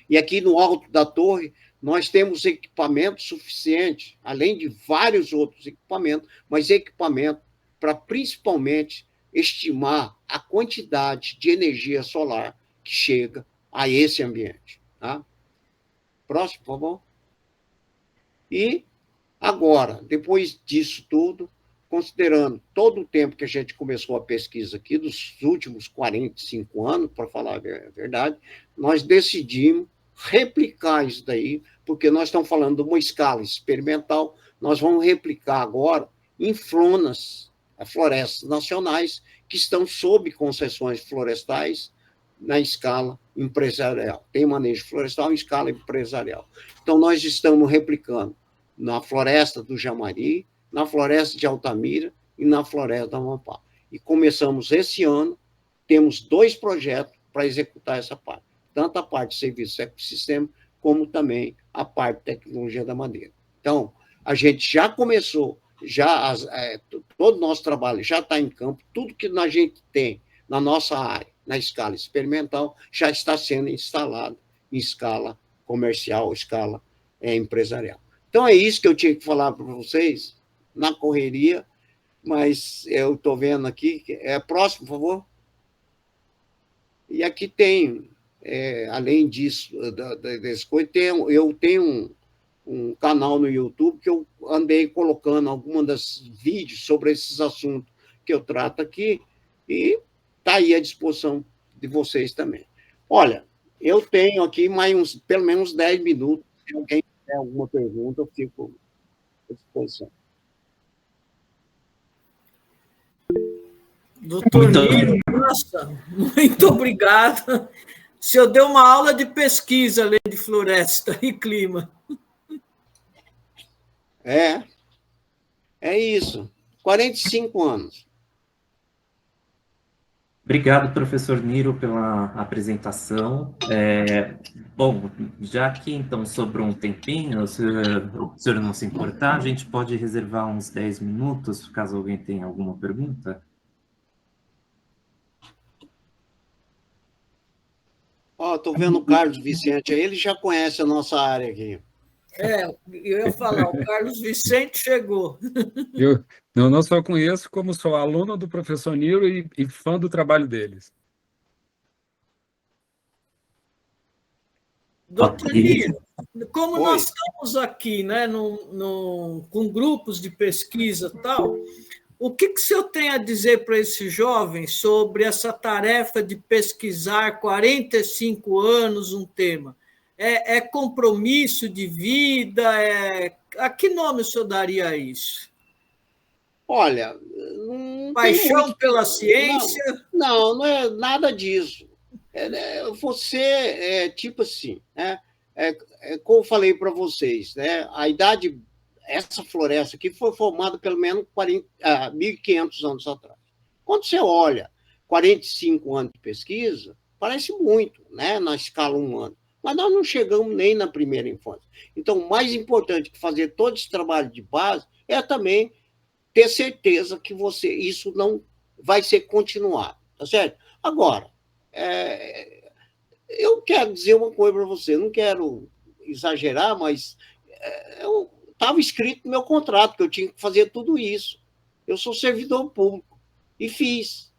E aqui no alto da torre, nós temos equipamento suficiente, além de vários outros equipamentos, mas equipamento para principalmente estimar a quantidade de energia solar que chega a esse ambiente. Tá? Próximo, por favor. E agora, depois disso tudo, considerando todo o tempo que a gente começou a pesquisa aqui, dos últimos 45 anos, para falar a verdade, nós decidimos replicar isso daí, porque nós estamos falando de uma escala experimental, nós vamos replicar agora em florestas nacionais que estão sob concessões florestais na escala empresarial. Tem manejo florestal em escala empresarial. Então, nós estamos replicando na floresta do Jamari, na floresta de Altamira e na floresta da Amapá. E começamos esse ano, temos 2 projetos para executar essa parte. Tanto a parte de serviço ecossistema, como também a parte de tecnologia da madeira. Então, a gente já começou, todo o nosso trabalho já está em campo, tudo que a gente tem na nossa área, na escala experimental, já está sendo instalado em escala comercial, escala empresarial. Então, é isso que eu tinha que falar para vocês, na correria, mas eu estou vendo aqui. Próximo, por favor. E aqui tem, além disso, desse coisa, eu tenho um canal no YouTube que eu andei colocando algumas das vídeos sobre esses assuntos que eu trato aqui, e está aí à disposição de vocês também. Olha, eu tenho aqui mais pelo menos 10 minutos. Se alguém tiver alguma pergunta, eu fico à disposição. Doutor Niro, nossa, muito obrigado. O senhor deu uma aula de pesquisa, Lei de Floresta e Clima. É isso. 45 anos. Obrigado, professor Niro, pela apresentação. Bom, já que então sobrou um tempinho, se o senhor não se importar, a gente pode reservar uns 10 minutos, caso alguém tenha alguma pergunta? Estou vendo o Carlos Vicente aí, ele já conhece a nossa área aqui. Eu ia falar, o Carlos Vicente chegou. Eu não só conheço, como sou aluno do professor Niro e fã do trabalho deles. Doutor Niro, como Oi. nós estamos aqui, né, com grupos de pesquisa e tal, o que o senhor tem a dizer para esses jovens sobre essa tarefa de pesquisar 45 anos um tema? É compromisso de vida? A que nome o senhor daria a isso? Olha, não Paixão tem muito... pela ciência? Não é nada disso. Você tipo assim, né? Como eu falei para vocês, né? A idade, essa floresta aqui foi formada pelo menos 1.500 anos atrás. Quando você olha 45 anos de pesquisa, parece muito, né? Na escala humana. Mas nós não chegamos nem na primeira infância. Então, o mais importante que fazer todo esse trabalho de base é também ter certeza que isso não vai ser continuado, tá certo? Agora, eu quero dizer uma coisa para você, não quero exagerar, mas eu estava escrito no meu contrato que eu tinha que fazer tudo isso. Eu sou servidor público e fiz.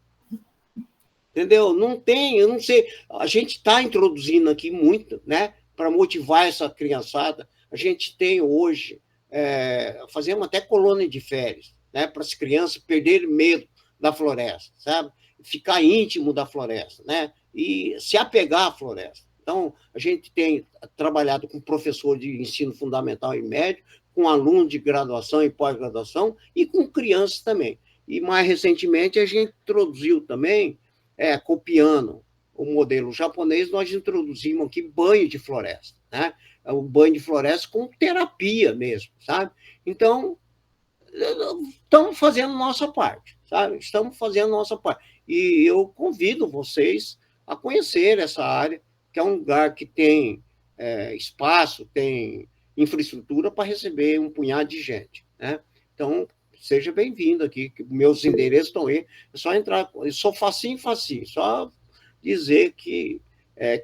Entendeu? Eu não sei. A gente está introduzindo aqui muito, né, para motivar essa criançada. A gente tem hoje, fazemos até colônia de férias, né, para as crianças perderem medo da floresta, sabe? Ficar íntimo da floresta, né? E se apegar à floresta. Então, a gente tem trabalhado com professor de ensino fundamental e médio, com aluno de graduação e pós-graduação e com crianças também. E, mais recentemente, a gente introduziu também, copiando o modelo japonês, nós introduzimos aqui banho de floresta, né? O banho de floresta com terapia mesmo, sabe? Então, estamos fazendo nossa parte, sabe? Estamos fazendo nossa parte. E eu convido vocês a conhecer essa área, que é um lugar que tem espaço, tem infraestrutura para receber um punhado de gente, né? Então, seja bem-vindo aqui, que meus endereços estão aí, é só entrar, eu sou facinho, só dizer que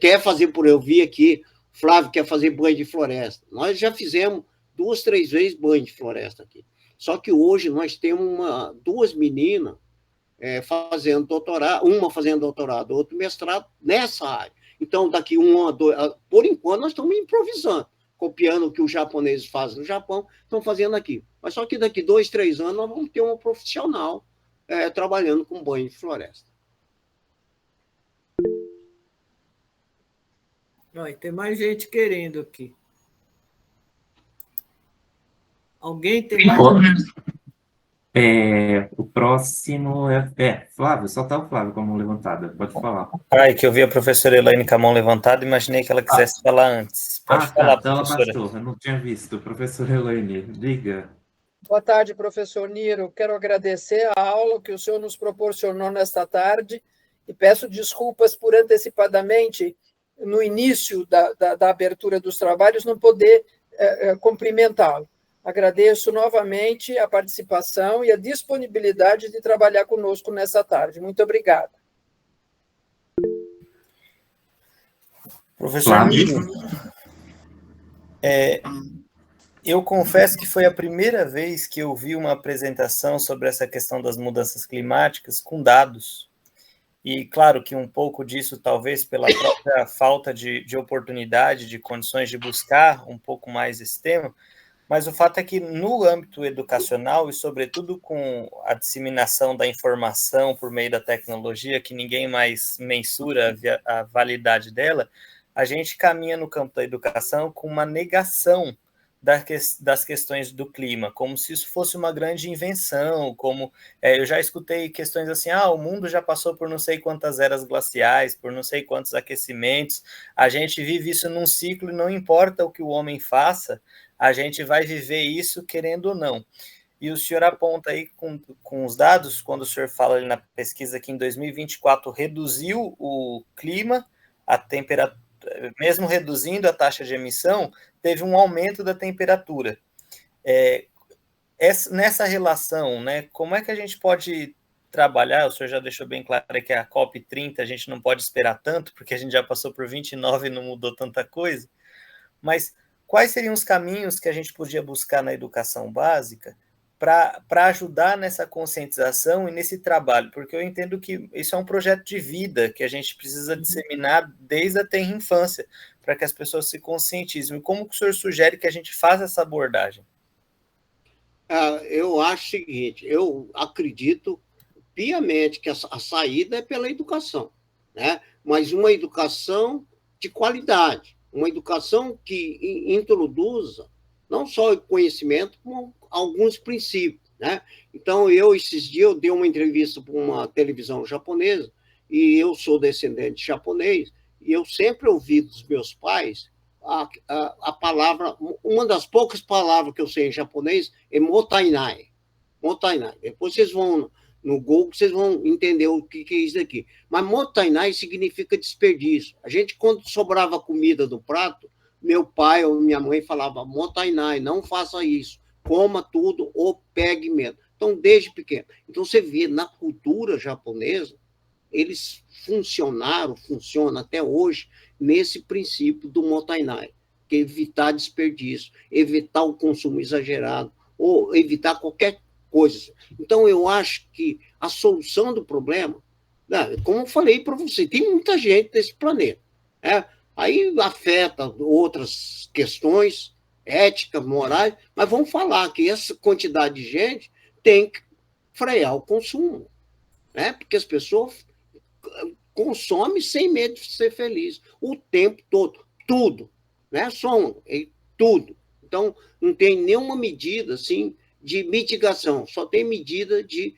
quer fazer por eu vi aqui, Flávio quer fazer banho de floresta. Nós já fizemos 2, 3 vezes banho de floresta aqui. Só que hoje nós temos 2 meninas fazendo doutorado, uma fazendo doutorado, outra mestrado nessa área. Então, daqui 1 a 2, por enquanto, nós estamos improvisando, copiando o que os japoneses fazem no Japão, estão fazendo aqui. Mas só que daqui 2, 3 anos nós vamos ter uma profissional trabalhando com banho de floresta. Tem mais gente querendo aqui. Alguém tem mais? O próximo Flávio, só está o Flávio com a mão levantada. Pode falar. Que eu vi a professora Elaine com a mão levantada, imaginei que ela quisesse falar antes. Pode falar, então professora. ela passou, eu não tinha visto. Professora Elaine, diga. Boa tarde, professor Niro. Quero agradecer a aula que o senhor nos proporcionou nesta tarde e peço desculpas por antecipadamente, no início da abertura dos trabalhos, não poder cumprimentá-lo. Agradeço novamente a participação e a disponibilidade de trabalhar conosco nessa tarde. Muito obrigada. Professor Niro, eu confesso que foi a primeira vez que eu vi uma apresentação sobre essa questão das mudanças climáticas com dados. E claro que um pouco disso, talvez pela própria falta de oportunidade, de condições de buscar um pouco mais esse tema, mas o fato é que no âmbito educacional, e sobretudo com a disseminação da informação por meio da tecnologia, que ninguém mais mensura a validade dela, a gente caminha no campo da educação com uma negação das questões do clima, como se isso fosse uma grande invenção, como eu já escutei questões assim, o mundo já passou por não sei quantas eras glaciais, por não sei quantos aquecimentos, a gente vive isso num ciclo e não importa o que o homem faça, a gente vai viver isso querendo ou não. E o senhor aponta aí com os dados, quando o senhor fala ali na pesquisa que em 2024 reduziu o clima, a temperatura, mesmo reduzindo a taxa de emissão, teve um aumento da temperatura. Nessa relação, né, como é que a gente pode trabalhar? O senhor já deixou bem claro que a COP30 a gente não pode esperar tanto, porque a gente já passou por 29 e não mudou tanta coisa, mas quais seriam os caminhos que a gente podia buscar na educação básica para ajudar nessa conscientização e nesse trabalho? Porque eu entendo que isso é um projeto de vida que a gente precisa disseminar desde a tenra infância, para que as pessoas se conscientizem. E como que o senhor sugere que a gente faça essa abordagem? Eu acho o seguinte, eu acredito piamente que a saída é pela educação, né? Mas uma educação de qualidade, uma educação que introduza não só o conhecimento, como alguns princípios, né? Então, esses dias, eu dei uma entrevista para uma televisão japonesa, e eu sou descendente de japonês, e eu sempre ouvi dos meus pais a palavra, uma das poucas palavras que eu sei em japonês é motainai. Motainai. Depois vocês vão no Google, vocês vão entender o que é isso aqui. Mas motainai significa desperdício. A gente, quando sobrava comida do prato, meu pai ou minha mãe falava, motainai, não faça isso, coma tudo ou pegue menos. Então, desde pequeno. Então, você vê, na cultura japonesa, eles funcionam até hoje nesse princípio do motainai, que é evitar desperdício, evitar o consumo exagerado, ou evitar qualquer coisa. Então, eu acho que a solução do problema, como eu falei para você, tem muita gente nesse planeta, né? Aí afeta outras questões, éticas, morais, mas vamos falar que essa quantidade de gente tem que frear o consumo, né? Porque as pessoas consomem sem medo de ser feliz o tempo todo, tudo, né? Tudo. Então, não tem nenhuma medida assim de mitigação, só tem medida de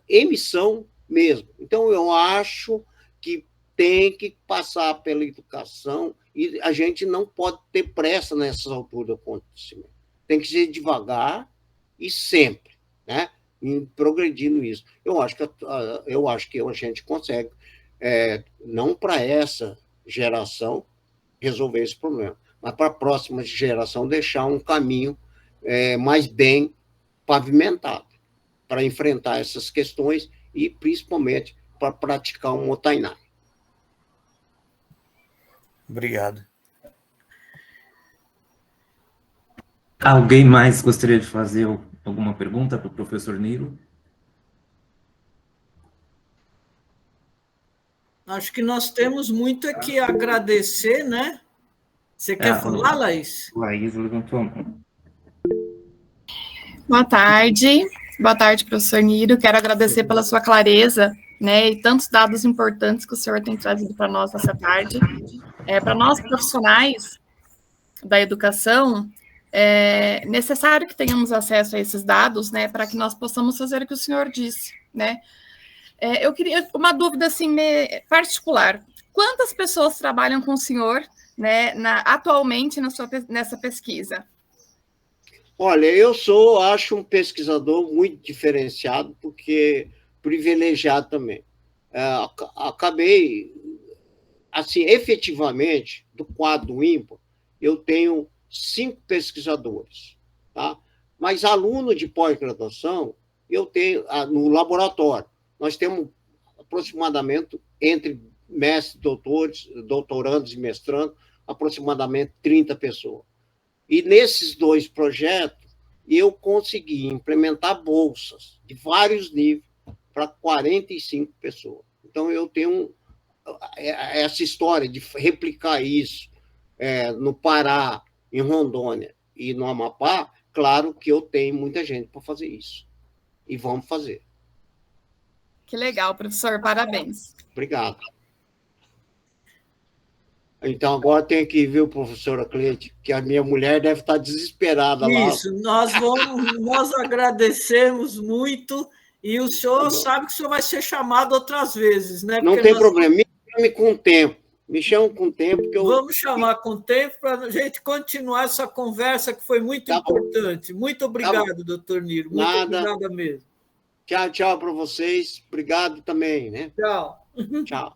emissão mesmo. Então, eu acho que tem que passar pela educação e a gente não pode ter pressa nessas alturas do acontecimento. Tem que ser devagar e sempre, né? Progredindo isso. Eu acho que a gente consegue, não para essa geração resolver esse problema, mas para a próxima geração deixar um caminho mais bem pavimentado para enfrentar essas questões e, principalmente, para praticar um motainai. Obrigado. Alguém mais gostaria de fazer alguma pergunta para o professor Niro? Acho que nós temos muito que agradecer, né? Você quer falar, Laís? Laís levantou a mão. Boa tarde, professor Niro. Quero agradecer pela sua clareza, né, e tantos dados importantes que o senhor tem trazido para nós nessa tarde. Para nós, profissionais da educação, é necessário que tenhamos acesso a esses dados, né, para que nós possamos fazer o que o senhor disse, né. Eu queria uma dúvida assim particular. Quantas pessoas trabalham com o senhor, né, atualmente nessa pesquisa? Olha, eu acho um pesquisador muito diferenciado, porque privilegiado também. Acabei, assim, efetivamente, do quadro ímpar, eu tenho 5 pesquisadores, tá? Mas aluno de pós-graduação, eu tenho no laboratório. Nós temos aproximadamente, entre mestres, doutorandos e mestrandos, aproximadamente 30 pessoas. E nesses 2 projetos, eu consegui implementar bolsas de vários níveis para 45 pessoas. Então, eu tenho essa história de replicar isso no Pará, em Rondônia e no Amapá. Claro que eu tenho muita gente para fazer isso. E vamos fazer. Que legal, professor, parabéns. Obrigado. Então, agora tem que ver o professor Cleide, que a minha mulher deve estar desesperada lá. Isso, nós agradecemos muito, e o senhor sabe que o senhor vai ser chamado outras vezes, né? Não tem problema, me chame com o tempo. Me chama com o tempo que eu... Vamos chamar com o tempo para a gente continuar essa conversa que foi muito importante. Muito obrigado, doutor Niro. Muito obrigado mesmo. Tchau, tchau para vocês. Obrigado também, né? Tchau. Tchau.